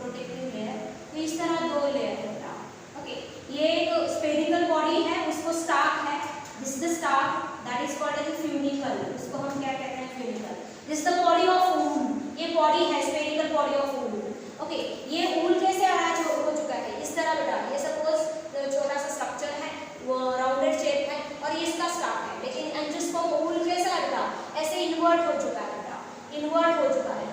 प्रोटेक्टिव लेयर। तो इस तरह 2 लेयर रहता है। ओके, ये एक स्फेरिकल बॉडी है, उसको स्टाक है, this the stalk, that is called as funicle, उसको हम क्या कहते हैं, funicle. This the body of ovule, ये बॉडी है spherical body of ovule. Okay, ये ओवुल कैसे अरेंज हो चुका है, इस तरह बेटा, ये सपोज छोटा सा स्ट्रक्चर है, वो राउंडेड शेप है, और ये इसका स्टाक है। लेकिन एंजियोस्पर्म ओवुल कैसा है बेटा, ऐसे इन्वर्ट हो चुका है बेटा, इन्वर्ट हो चुका है।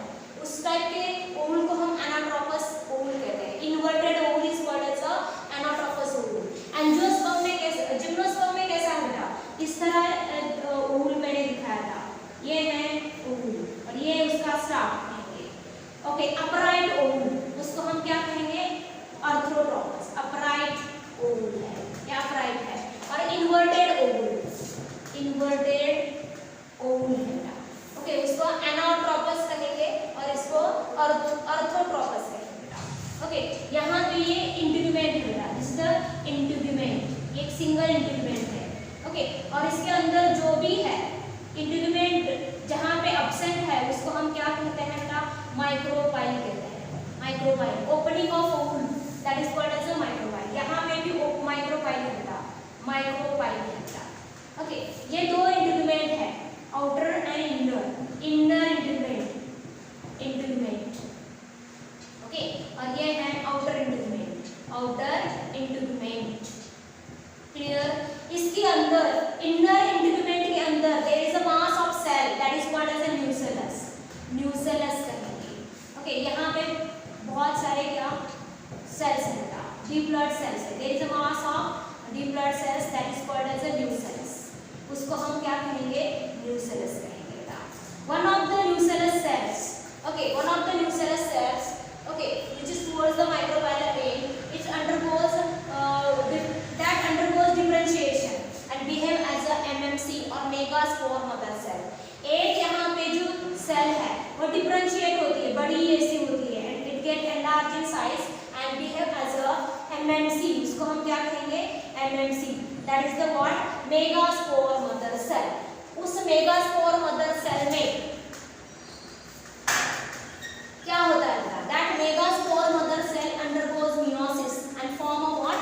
उस टाइप के ओवुल को हम एनाट्रोपस ओवुल कहते हैं। Inverted ovule is called as anatropous ovule. Angiosperm में कैसे, जिम्नोस्पर्म में कैसा है बेटा, इस तरह ओवुल मैंने दिखाया था, ये है ओवुल और ये उसका स्टाक कहेंगे। ओके, अपराइट ओवुल, उसको हम क्या कहेंगे, अर्थोट्रोपस। अपराइट ओवुल है, या अपराइट है। और इन्वर्टेड ओवुल है बेटा। ओके, उसको एनाट्रोपस कहेंगे और इसको अर्थोट्रोपस कहेंगे बेटा। ओके, यहाँ पे ये इंटीग्यूमेंट है बेटा, दिस इसके अंदर जो भी है इंटीग्यूमेंट जहाँ पे एब्सेंट है उसको हम क्या कहते हैं बेटा, माइक्रोपाइल कहते हैं। Micropyle, opening of ovule that is called as a micropyle. यहाँ पे भी माइक्रोपाइल है बेटा, माइक्रोपाइल है बेटा। ओके, ये दो इंटीग्यूमेंट है, outer and inner. Inner integument, integument, okay, और ये है outer integument, outer integument. Clear? इसके अंदर, इनर इंटीग्यूमेंट के अंदर there is a mass of cell that is called as a nucleus. Nucleus कहेंगे। ओके, यहाँ पे बहुत सारे क्या सेल्स हैं बेटा, डिप्लॉइड सेल्स है। There is a mass of diploid cells that is called as a nucleus. उसको हम क्या कहेंगे, न्यूक्लियस कहेंगे बेटा। One of the nucleus cells, okay, one of the nucleus cells, okay, which is towards the microbial vein, it undergoes that undergoes differentiation and behave as a MMC or megaspore mother cell। एक यहाँ पे जो cell है वो differentiate होती है, बड़ी ऐसी होती है, and it get enlarged in size and behave as a MMC। उसको हम क्या कहेंगे, MMC, that is the what, megaspore mother cell। उस megaspore mother cell में क्या होता है बेटा, that megaspore mother cell undergoes meiosis and form a what,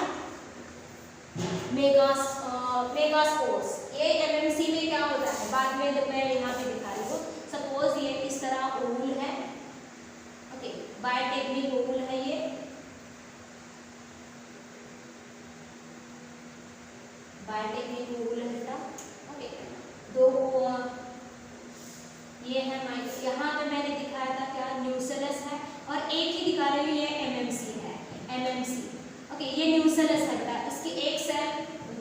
megaspores। ये MMC में क्या होता है, बाद में जब मैं यहाँ पे दिखा रही हूँ, सपोज ये इस तरह ओवल है, ओके, बायोटेक्निक ओवल है ये, बायोटेक्निक ओवल है बेटा। ओके, दो ये है माइक्रो, यहाँ पे मैंने दिखाया था क्या, न्यूक्लियस है, और एक ही दिखा रही हूँ ये MMC है, MMC। ओके, ये न्यूक्लियस है बेटा, इसकी एक सेल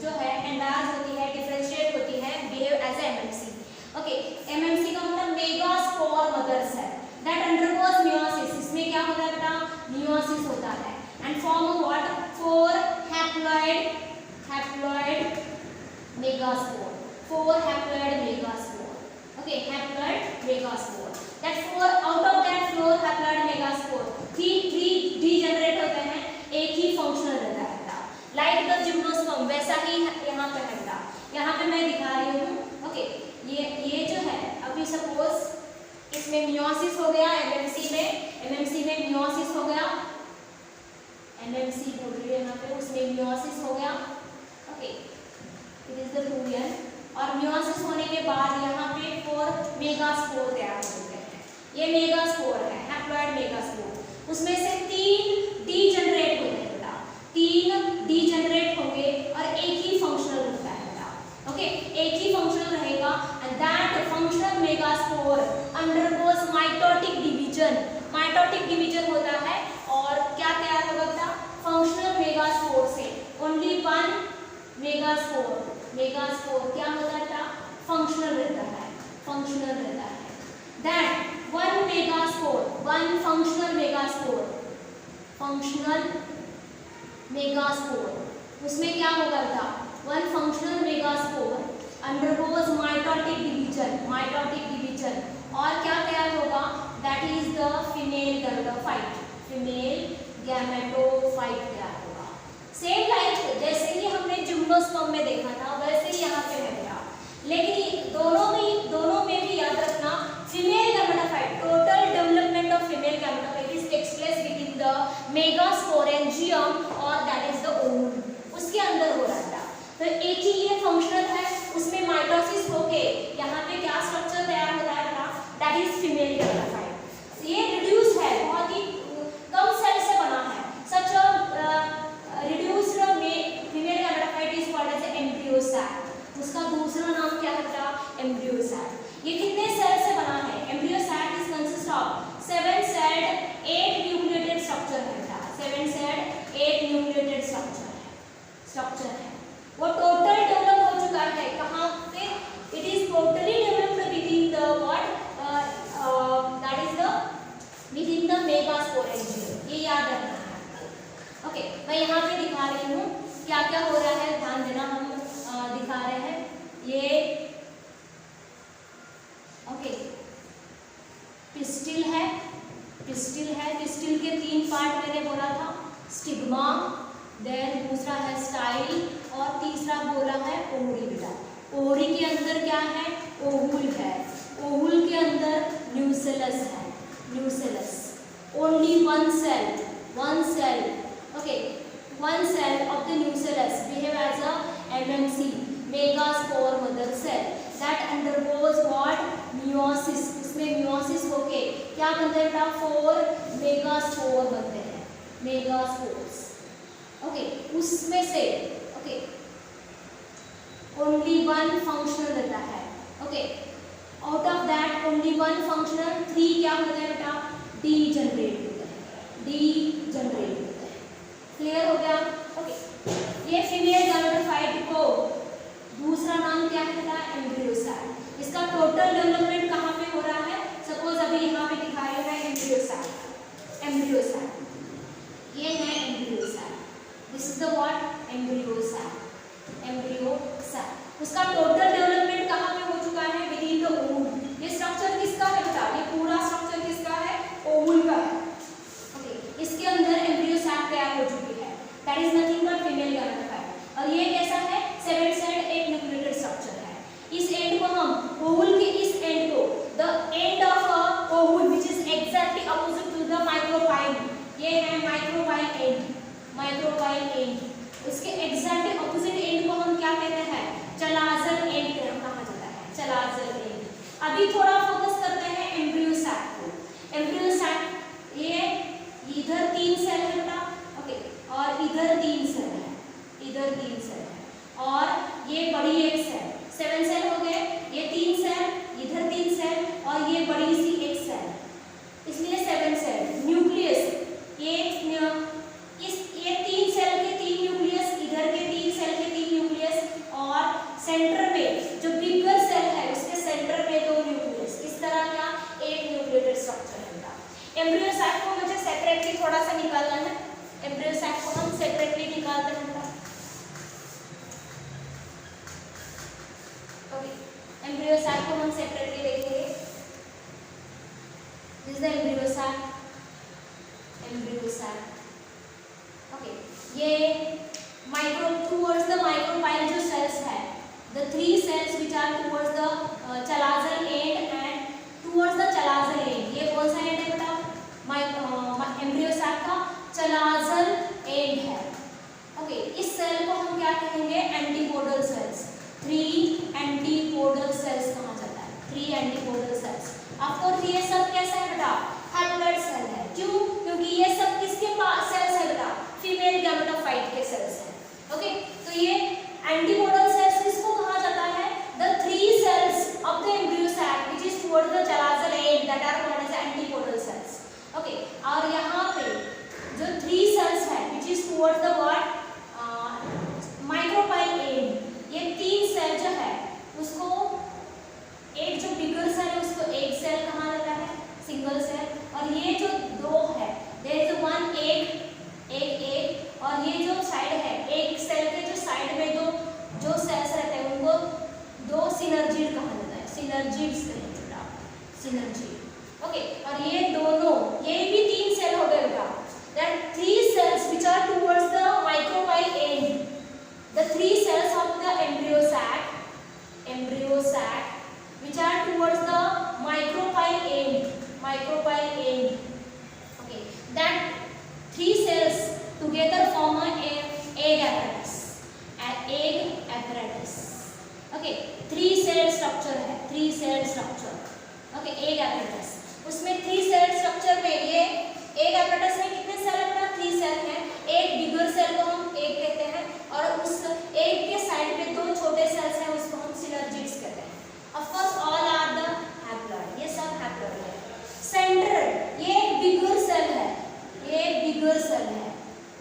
जो है एंडार्ज होती है, डिफरेंशिएट होती है, behave as a MMC। Okay, MMC का मतलब megaspore mother cell that undergoes meiosis. इसमें क्या होता है बेटा, मियोसिस होता है, and form what, 4 haploid, haploid megaspore, 4 haploid megaspore. Okay, haploid megaspore. That 4 out of that 4 haploid megaspore, 3 degenerate होते हैं, एक ही फंक्शनल रहता है बेटा, लाइक द जिम्नोस्पर्म, वैसा ही यहाँ पे है बेटा। यहाँ पे मैं दिखा रही हूँ। ओके, ये जो है, अभी सपोज इसमें मियोसिस हो गया, MMC में मियोसिस हो गया, MMC बोल रही है यहाँ पे, उसमें मियोसिस हो गया। Okay, it is the 2n, और मियोसिस होने के बाद यहाँ पे 4 मेगास्पोर तैयार होते हैं। ये मेगास्पोर है, हैप्लॉइड मेगास्पोर। उसमें से 3 डीजनरेट होते हैं बेटा, 3 डीजनरेट होंगे और एक ही फंक्शनल होता है बेटा। ओके, एक ही फंक्शनल रहेगा, and that functional megaspore undergoes mitotic division. Mitotic division होता है, और क्या तैयार होगा बेटा, फंक्शनल मेगास्पोर से ओनली 1 मेगास्पोर। मेगास्पोर क्या होता है, फंक्शनल रहता है, फंक्शनल रहता है। That 1 megaspore, 1 functional megaspore, functional megaspore, उसमें क्या होगा बेटा, 1 functional megaspore undergoes mitotic division, mitotic division, और क्या तैयार होगा, that is the female gametophyte, female gametophyte तैयार होगा। सेम लाइक जैसे कि हमने जिम्नोस्पर्म में देखा था, वैसे ही यहाँ पे है बेटा, लेकिन दोनों में भी याद रखना, female gametophyte, total development of female gametophyte is takes place within the megasporangium और दैट इज द ओवल, उसके अंदर हो रहा था। तो एक ही ये फंक्शनल है, उसमें माइटोसिस होके यहाँ पे क्या स्ट्रक्चर तैयार होता है बेटा, दैट इज फीमेल गैमेटोफाइट। ये रिड्यूस है, बहुत ही कम सेल से बना है, सच reduced female gametophyte is called as embryo sac। उसका दूसरा नाम क्या है बेटा, embryo sac। ये कितने सेल से बना है, embryo sac is consist of 7 celled 8 nucleated structure है बेटा, 7 celled 8 nucleated structure है। वो टोटल डेवलप हो चुका है, कहाँ पे, it is totally developed within the what, that is the within the megasporangium। ये याद रखना है। ओके, मैं यहाँ पे दिखा रही हूँ क्या क्या हो रहा है, ध्यान देना। हम दिखा रहे हैं ये, ओके, पिस्टिल है, पिस्टिल है, पिस्टिल के 3 पार्ट मैंने बोला था, स्टिग्मा, देन दूसरा है स्टाइल, और तीसरा बोला है ओवरी बेटा। ओवरी के अंदर क्या है, ओवुल है, ओवुल के अंदर न्यूसेलस है, nucellus. Only one cell, okay, one cell of the nucellus behave as a MMC, megaspore mother cell, that undergoes what, meiosis। उसमें meiosis होके क्या बनते हैं बेटा, 4 मेगास्पोर बनते हैं, मेगास्पोर्स। ओके, उसमें से ओके ओनली वन फंक्शनल रहता है। Okay, out of that only one functional, 3 क्या होते हैं बेटा, डी जनरेट होते हैं, डी जनरेट होते हैं। क्लियर हो गया। ओके, ये फीमेल गैमेटोफाइट को दूसरा नाम क्या है बेटा, एम्ब्रियोसाइट। इसका टोटल डेवलपमेंट कहाँ पे हो रहा है, सपोज अभी यहाँ पे दिखाया है एम्ब्रियोसाइट, एम्ब्रियोसाइट, ये है एम्ब्रियोसाइट, दिस इज द व्हाट, एम्ब्रियोसाइट, एम्ब्रियोसाइट। उसका टोटल डेवलपमेंट कहाँ पे हो चुका है, विद इन द ओवुल। ये स्ट्रक्चर किसका है बेटा, ये पूरा स्ट्रक्चर किसका है, ओवुल का है। ओके, इसके अंदर एम्ब्रियोसाइट तैयार हो चुकी है, that is nothing but female gametophyte. और ये कैसा है, 7 सेल्ड एक न्यूक्लिएटेड स्ट्रक्चर है। इस एंड को हम ओवुल के इस एंड को, the end of ovule which is exactly opposite to the micropyle, ये है माइक्रोपाइल एंड, माइक्रोपाइल एंड। इसके एग्जैक्टली अपोजिट एंड को हम क्या कहते हैं, चलाज़ल एंड कहा जाता है, चलाज़ल एंड। अभी थोड़ा फोकस करते हैं एम्ब्रियोसाइट को। एम्ब्रियोसाइट ये इधर 3 सेल है बेटा, ओके, और इधर 3 सेल है, इधर 3 सेल है, और ये बड़ी एक सेल, 7 सेल हो गए, ये 3 सेल, इधर 3 सेल, और ये बड़ी सी एक सेल, इसलिए 7 सेल। न्यूक्लियस ये 3 सेल के 3 न्यूक्लियस, इधर के 3 सेल के 3 न्यूक्लियस, और सेंटर में जो बिगर सेल है उसके सेंटर में 2 न्यूक्लियस। इस तरह का एक न्यूक्लिएटेड स्ट्रक्चर है बेटा। एम्ब्रियोसाइट को मुझे सेपरेटली थोड़ा सा निकालना है, एम्ब्रियोसाइट को हम सेपरेटली निकालते हैं बेटा। ओके, एम्ब्रियोसाइट को हम सेपरेटली देखेंगे। This is the embryo sac, embryo sac. Okay, ये माइक्रो टुवर्ड्स द माइक्रोपाइल जो सेल्स है, the 3 cells which are towards the chalazal end and towards the chalazal end, ये कौन सा एंड है बेटा, एम्ब्रियोसाइट का चलाज़ल एंड है। ओके, इस सेल को हम क्या कहेंगे, एंटीपोडल सेल्स। 3 एंटीपोडल सेल्स कहा जाता है, 3 एंटीपोडल सेल्स। आपको ये सब कैसा है बेटा, हैप्लॉइड सेल है। क्यों, क्योंकि ये सब किसके पास सेल्स है बेटा, फीमेल गैमेटोफाइट के सेल्स है। ओके, तो ये एंटीपोडल सेल्स किसको कहा जाता है, the 3 cells of the embryo sac which is towards the chalazal end, that are called as antipodal cells. Okay, और यहाँ पे जो 3 सेल्स है which is towards the what, micropyle end, ये 3 सेल जो है उसको, एक जो बिगर सेल है उसको एक सेल कहा जाता है, सिंगल सेल, और ये जो 2 है, देयर इज वन एक, और ये जो साइड है, एक सेल के जो साइड में जो सेल्स रहते हैं उनको 2 सिनर्जिड कहा जाता है, सिनर्जिड्स कहते हैं, सिनर्जिड। ओके, और ये दोनों, ये भी 3 सेल हो गए बेटा, that 3 cells which are towards the micropyle end, the 3 cells of the embryosac which are towards the micropyle end, okay, that 3 cells together form a egg apparatus, okay, 3 cell structure है, 3 cell structure, okay, egg apparatus। उसमें 3 cell structure में ये egg apparatus में कितने cell है, 3 cell है। एक बिगर cell को हम एग कहते हैं, और उस एग के साइड पे 2 छोटे सेल्स हैं, उसको हम सिनर्जिड्स कहते हैं। Of course all are the haploid, ये सब हैप्लॉइड है। सेंट्रल, ये एक बिगर सेल है, ये बिगर सेल है,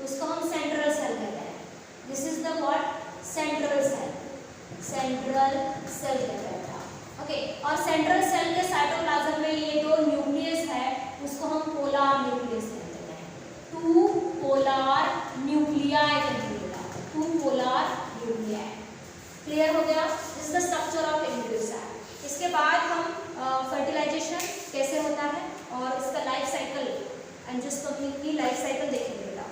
उसको हम सेंट्रल सेल कहते हैं। This is the what, central cell, central cell कहते हैं। ओके, और सेंट्रल सेल के साइटोप्लाज्म में ये 2 न्यूक्लियस है, उसको हम पोलर न्यूक्लियस कहते हैं, 2 पोलर न्यूक्लियाई कहते हैं, 2 पोलर न्यूक्लियाई। क्लियर हो गया, this is the structure of embryo sac. इसके बाद हम फर्टिलाइजेशन कैसे होता है और इसका लाइफ साइकिल, एंजियोस्पर्म की लाइफ साइकिल देखेंगे बेटा।